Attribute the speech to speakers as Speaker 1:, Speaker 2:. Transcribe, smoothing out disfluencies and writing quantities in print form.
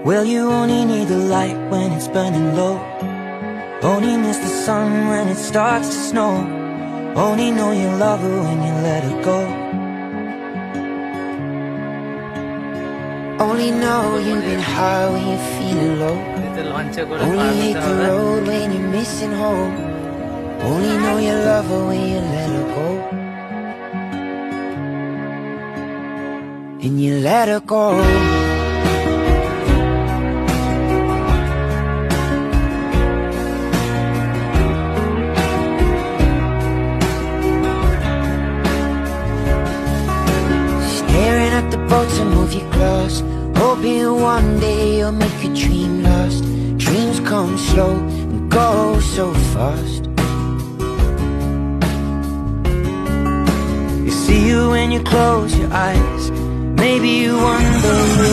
Speaker 1: Well, you only need the light when it's burning low. Only miss the sun when it starts to snow. Only know you love her when you let her go. Only know you've been high when you're feeling low. Only hate the road when you're missing home. Only know you love her when you let her go. And you let her go. Staring at the boats and move your glass, hoping one day you'll make a dream last. Dreams come slow and go so fast. You see you when you close your eyes. Maybe you wonder who